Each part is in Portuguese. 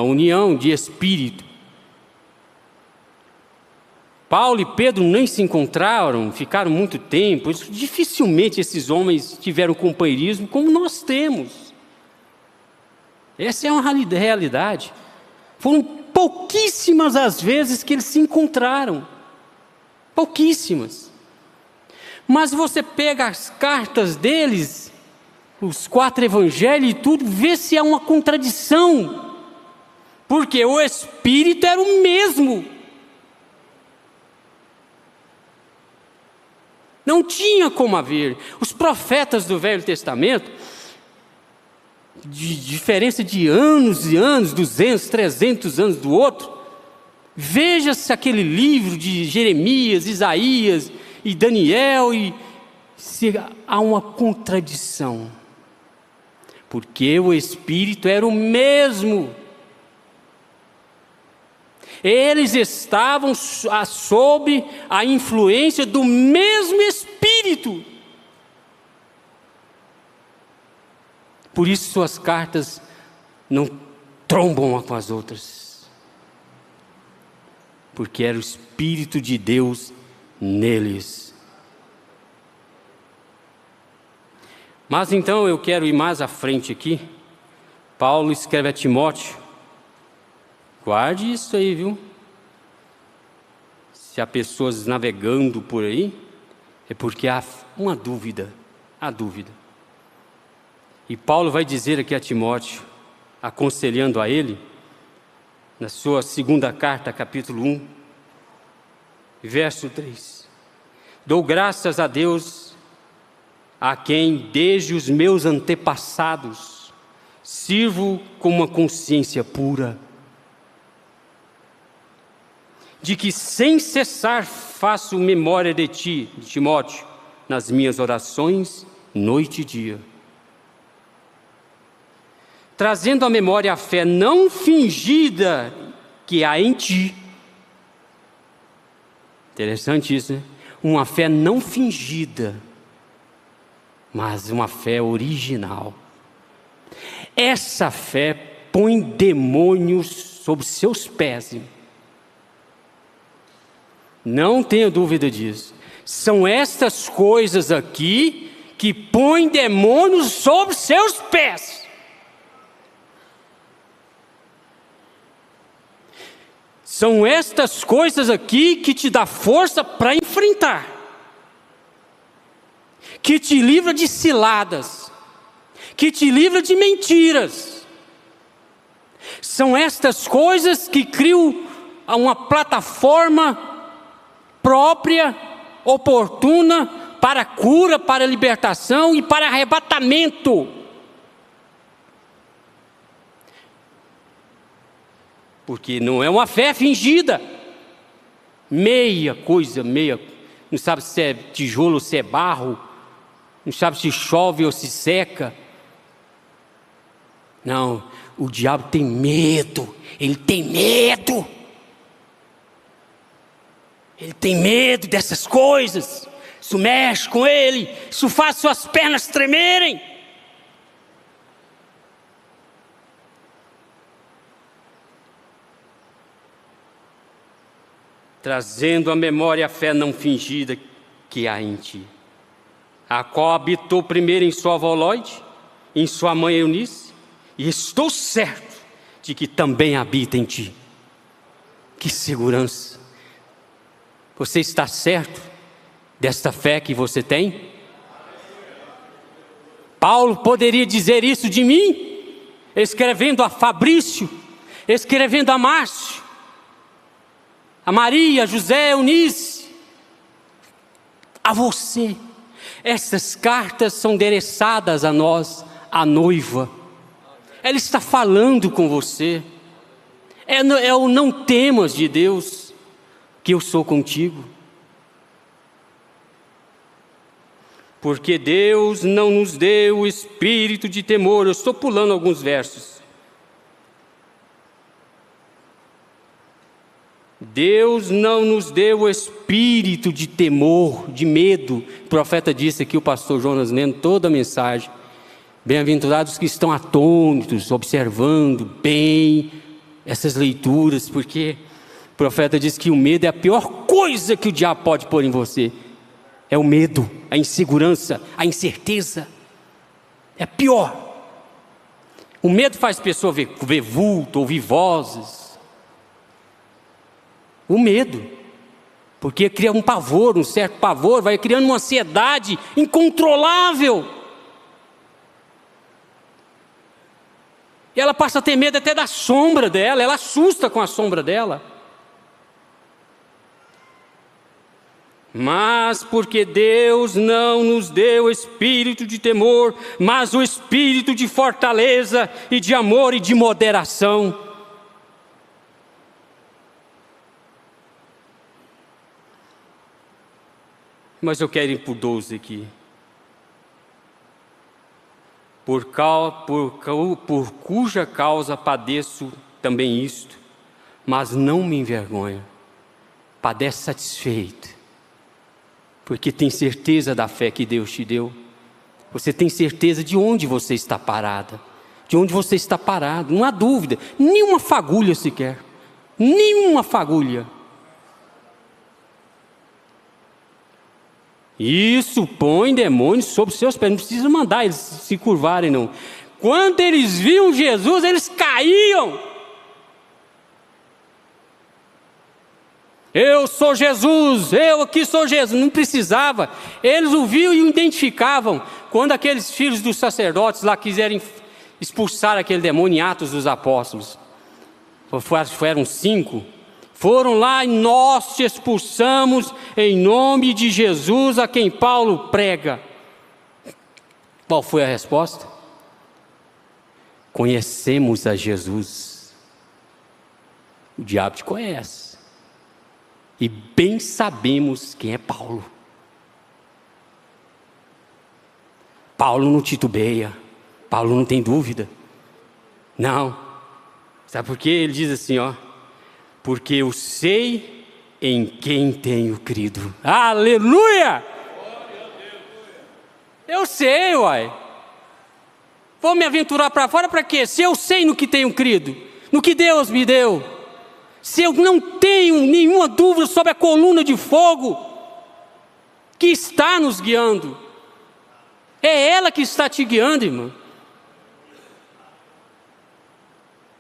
união de espírito. Paulo e Pedro nem se encontraram, ficaram muito tempo. Dificilmente esses homens tiveram companheirismo como nós temos. Essa é uma realidade. Foram pouquíssimas as vezes que eles se encontraram. Pouquíssimas. Mas você pega as cartas deles, os 4 evangelhos e tudo, vê se há uma contradição. Porque o espírito era o mesmo. Não tinha como haver. Os profetas do Velho Testamento, de diferença de anos e anos, 200, 300 anos do outro, veja-se aquele livro de Jeremias, Isaías e Daniel, e se há uma contradição. Porque o Espírito era o mesmo. Eles estavam sob a influência do mesmo Espírito. Por isso suas cartas não trombam uma com as outras. Porque era o Espírito de Deus neles. Mas então eu quero ir mais à frente aqui. Paulo escreve a Timóteo. Guarde isso aí, viu? Se há pessoas navegando por aí, é porque há uma dúvida. Há dúvida. E Paulo vai dizer aqui a Timóteo, aconselhando a ele, na sua segunda carta, capítulo 1, verso 3. Dou graças a Deus, a quem desde os meus antepassados sirvo com uma consciência pura, de que sem cessar faço memória de ti, Timóteo, nas minhas orações, noite e dia, trazendo à memória a fé não fingida que há em ti. Interessante isso, né? Uma fé não fingida, mas uma fé original. Essa fé põe demônios sob seus pés. Não tenha dúvida disso. São estas coisas aqui que põem demônios sob seus pés. São estas coisas aqui que te dá força para enfrentar, que te livra de ciladas, que te livra de mentiras. São estas coisas que criam uma plataforma própria, oportuna, para cura, para libertação e para arrebatamento. Porque não é uma fé fingida, meia coisa, não sabe se é tijolo ou se é barro, não sabe se chove ou se seca. Não, o diabo tem medo, ele tem medo. Ele tem medo dessas coisas, isso mexe com ele, isso faz suas pernas tremerem. Trazendo à memória a fé não fingida que há em ti, a qual habitou primeiro em sua avó Lóide, em sua mãe Eunice, e estou certo de que também habita em ti. Que segurança! Você está certo desta fé que você tem? Paulo poderia dizer isso de mim, escrevendo a Fabrício, escrevendo a Márcio, a Maria, a José, a Eunice, a você. Essas cartas são endereçadas a nós, a noiva. Ela está falando com você. É o não temas de Deus, que eu sou contigo. Porque Deus não nos deu o espírito de temor. Eu estou pulando alguns versos. Deus não nos deu o espírito de temor, de medo. O profeta disse aqui, o pastor Jonas lendo toda a mensagem. Bem-aventurados que estão atônitos, observando bem essas leituras, porque o profeta diz que o medo é a pior coisa que o diabo pode pôr em você. É o medo, a insegurança, a incerteza. É pior. O medo faz a pessoa ver vulto, ouvir vozes. O medo, porque cria um pavor, um certo pavor, vai criando uma ansiedade incontrolável. E ela passa a ter medo até da sombra dela, ela assusta com a sombra dela. Mas porque Deus não nos deu espírito de temor, mas o espírito de fortaleza e de amor e de moderação. Mas eu quero ir por 12 aqui. Por cuja causa padeço também isto, mas não me envergonho, padece satisfeito, porque tem certeza da fé que Deus te deu. Você tem certeza de onde você está parada, de onde você está parado, não há dúvida, nenhuma fagulha sequer, nenhuma fagulha. Isso põe demônios sobre seus pés, não precisa mandar eles se curvarem não. Quando eles viam Jesus, eles caíam. Eu sou Jesus, eu aqui sou Jesus. Não precisava, eles o viam e o identificavam. Quando aqueles filhos dos sacerdotes lá quiserem expulsar aquele demônio em Atos dos Apóstolos, foram 5, foram lá e nós te expulsamos em nome de Jesus a quem Paulo prega. Qual foi a resposta? Conhecemos a Jesus. O diabo te conhece. E bem sabemos quem é Paulo. Paulo não titubeia. Paulo não tem dúvida. Não. Sabe por quê? Ele diz assim, ó. Porque eu sei em quem tenho crido. Aleluia! Eu sei, uai. Vou me aventurar para fora para quê? Se eu sei no que tenho crido, no que Deus me deu. Se eu não tenho nenhuma dúvida sobre a coluna de fogo que está nos guiando. É ela que está te guiando, irmão.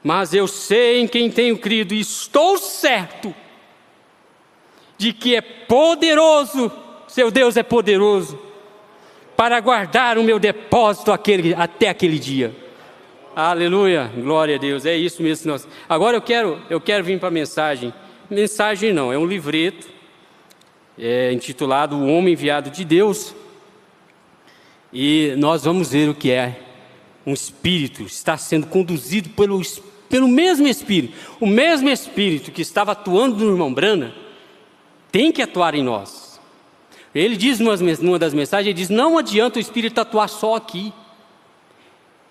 Mas eu sei em quem tenho crido e estou certo de que é poderoso, seu Deus é poderoso, para guardar o meu depósito até aquele dia. Aleluia, glória a Deus, é isso mesmo. Agora eu quero vir para a mensagem. Mensagem não, é um livreto intitulado O Homem Enviado de Deus. E nós vamos ver o que é um espírito, está sendo conduzido pelo mesmo espírito. O mesmo espírito que estava atuando no irmão Branham tem que atuar em nós. Ele diz numa das mensagens, ele diz, não adianta o espírito atuar só aqui.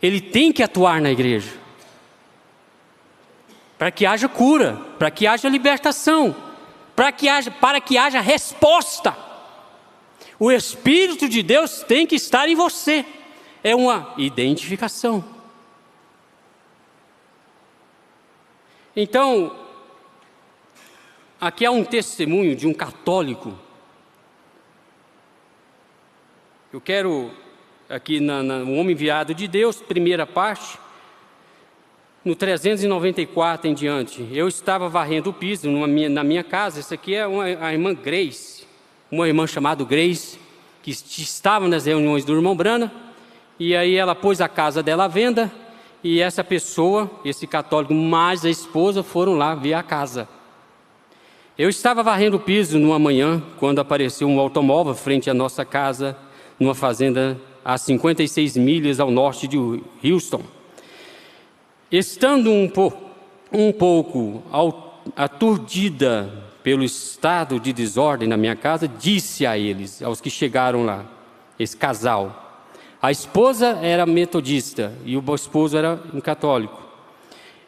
Ele tem que atuar na igreja. Para que haja cura, para que haja libertação, para que haja resposta. O Espírito de Deus tem que estar em você. É uma identificação. Então, aqui há um testemunho de um católico. Eu quero, aqui no Homem Enviado de Deus, primeira parte, no 394 em diante. Eu estava varrendo o piso na minha casa. Essa aqui é a irmã Grace, uma irmã chamada Grace, que estava nas reuniões do irmão Branham. E aí ela pôs a casa dela à venda, e essa pessoa, esse católico mais a esposa, foram lá ver a casa. Eu estava varrendo o piso numa manhã, quando apareceu um automóvel frente à nossa casa, numa fazenda a 56 milhas ao norte de Houston. Estando um pouco aturdida pelo estado de desordem na minha casa, disse a eles, aos que chegaram lá, esse casal. A esposa era metodista e o esposo era um católico.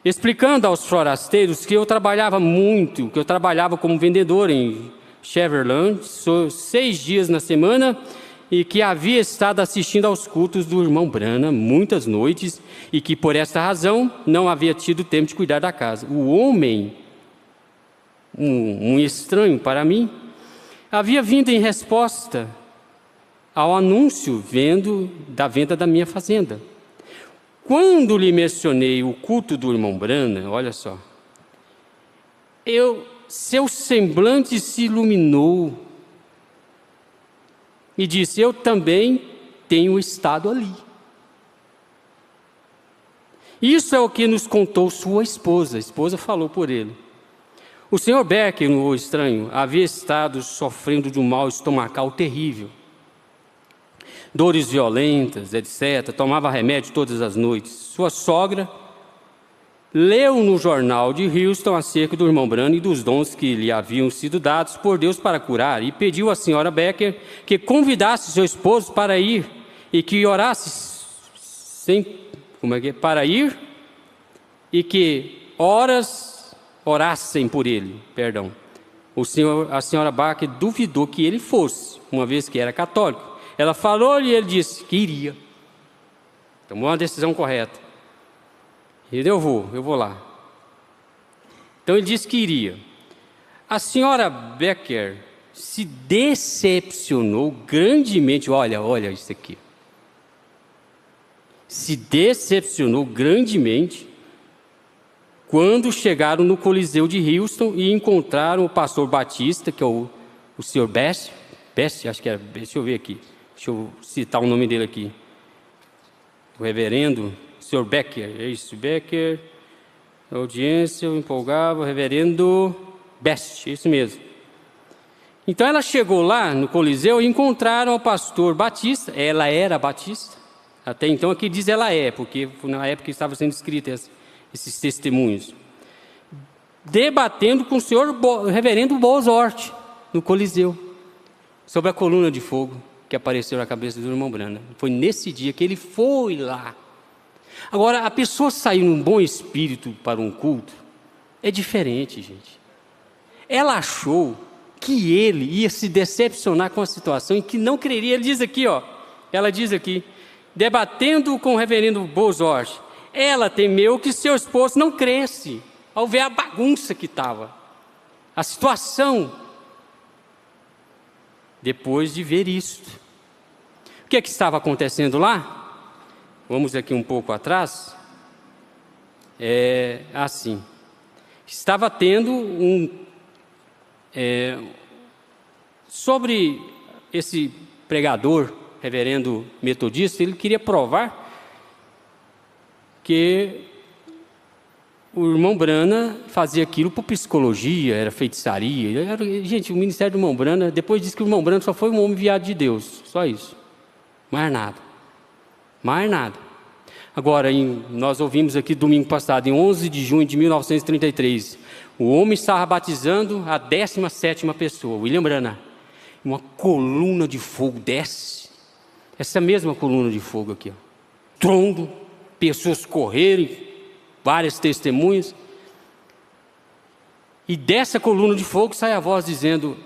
Explicando aos forasteiros que eu trabalhava muito, que eu trabalhava como vendedor em Cheverland, 6 dias na semana, e que havia estado assistindo aos cultos do irmão Branham muitas noites e que por esta razão não havia tido tempo de cuidar da casa. O homem, um estranho para mim, havia vindo em resposta ao anúncio da venda da minha fazenda. Quando lhe mencionei o culto do irmão Branham, olha só, seu semblante se iluminou e disse: eu também tenho estado ali. Isso é o que nos contou sua esposa. A esposa falou por ele. O Sr. Becker, o estranho, havia estado sofrendo de um mal estomacal terrível. Dores violentas, etc. Tomava remédio todas as noites. Sua sogra leu no jornal de Houston acerca do irmão Branham e dos dons que lhe haviam sido dados por Deus para curar, e pediu à senhora Becker que convidasse seu esposo para ir e que orasse para ir e que orassem por ele. A senhora Becker duvidou que ele fosse, uma vez que era católico. Ela falou e ele disse que iria. Tomou uma decisão correta. E eu vou lá. Então ele disse que iria. A senhora Becker se decepcionou grandemente. Olha isso aqui. Se decepcionou grandemente quando chegaram no Coliseu de Houston e encontraram o pastor Batista, que é o senhor Best, acho que era, deixa eu ver aqui, deixa eu citar o nome dele aqui, o reverendo Sr. Becker, é isso, Becker, audiência, eu empolgava, o reverendo Best, é isso mesmo. Então ela chegou lá no Coliseu e encontraram o pastor Batista, ela era batista, até então aqui diz ela porque na época estava sendo escritos esses testemunhos, debatendo com o senhor reverendo Bozort, no Coliseu, sobre a coluna de fogo que apareceu na cabeça do irmão Branham. Foi nesse dia que ele foi lá. Agora, a pessoa sair num bom espírito para um culto é diferente, gente. Ela achou que ele ia se decepcionar com a situação e que não creria. Ela diz aqui, debatendo com o reverendo Bozort, ela temeu que seu esposo não cresce ao ver a bagunça que estava, a situação, depois de ver isto. O que estava acontecendo lá? Vamos aqui um pouco atrás. Assim. Estava tendo sobre esse pregador, reverendo metodista, ele queria provar que o irmão Branham fazia aquilo por psicologia, era feitiçaria. Gente, o ministério do irmão Branham, depois disse que o irmão Branham só foi um homem enviado de Deus, só isso. Mais nada. Agora, nós ouvimos aqui domingo passado, em 11 de junho de 1933, o homem estava batizando a 17ª pessoa, William Branham. Uma coluna de fogo desce, essa mesma coluna de fogo aqui, trondo, pessoas correrem, várias testemunhas, e dessa coluna de fogo sai a voz dizendo: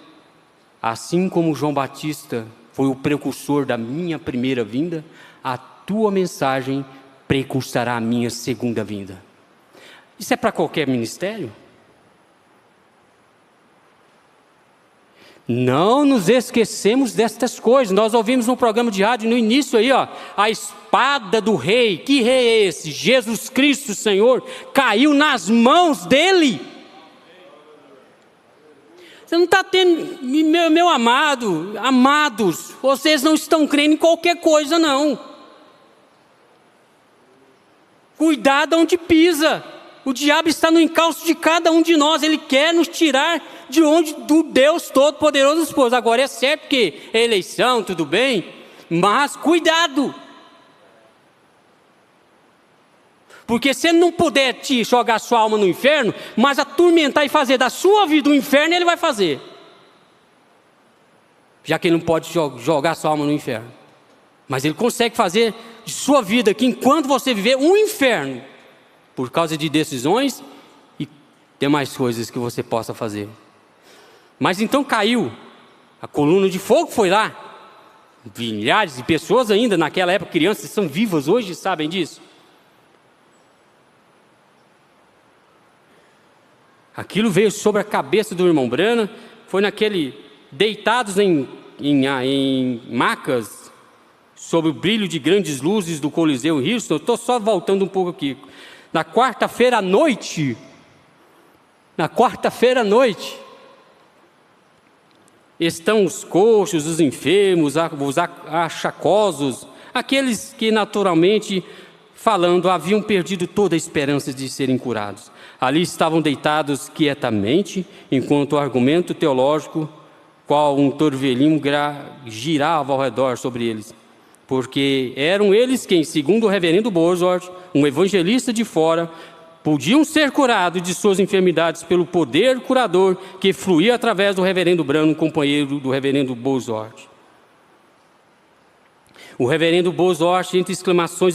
assim como João Batista foi o precursor da minha primeira vinda, a tua mensagem precursará a minha segunda vinda. Isso é para qualquer ministério? Não nos esquecemos destas coisas. Nós ouvimos no programa de rádio no início aí, a espada do rei. Que rei é esse? Jesus Cristo, Senhor, caiu nas mãos dele. Você não está tendo, meu amado, amados, vocês não estão crendo em qualquer coisa, não. Cuidado onde pisa. O diabo está no encalço de cada um de nós. Ele quer nos tirar de onde do Deus Todo-Poderoso nos pôs. Agora é certo que é eleição, tudo bem, mas cuidado. Porque se ele não puder te jogar sua alma no inferno, mas atormentar e fazer da sua vida um inferno, ele vai fazer. Já que ele não pode jogar sua alma no inferno. Mas ele consegue fazer de sua vida aqui, enquanto você viver, um inferno. Por causa de decisões e demais coisas que você possa fazer. Mas então caiu. A coluna de fogo foi lá. Milhares de pessoas ainda naquela época, crianças, são vivas hoje, sabem disso. Aquilo veio sobre a cabeça do irmão Branham, foi naquele, deitados em macas, sob o brilho de grandes luzes do Coliseu Houston. Eu estou só voltando um pouco aqui. Na quarta-feira à noite, estão os coxos, os enfermos, os achacosos, aqueles que naturalmente falando haviam perdido toda a esperança de serem curados. Ali estavam deitados quietamente, enquanto o argumento teológico, qual um torvelinho, girava ao redor sobre eles. Porque eram eles quem, segundo o reverendo Bosworth, um evangelista de fora, podiam ser curados de suas enfermidades pelo poder curador que fluía através do reverendo Branham, companheiro do reverendo Bosworth. O reverendo Bosworth, entre exclamações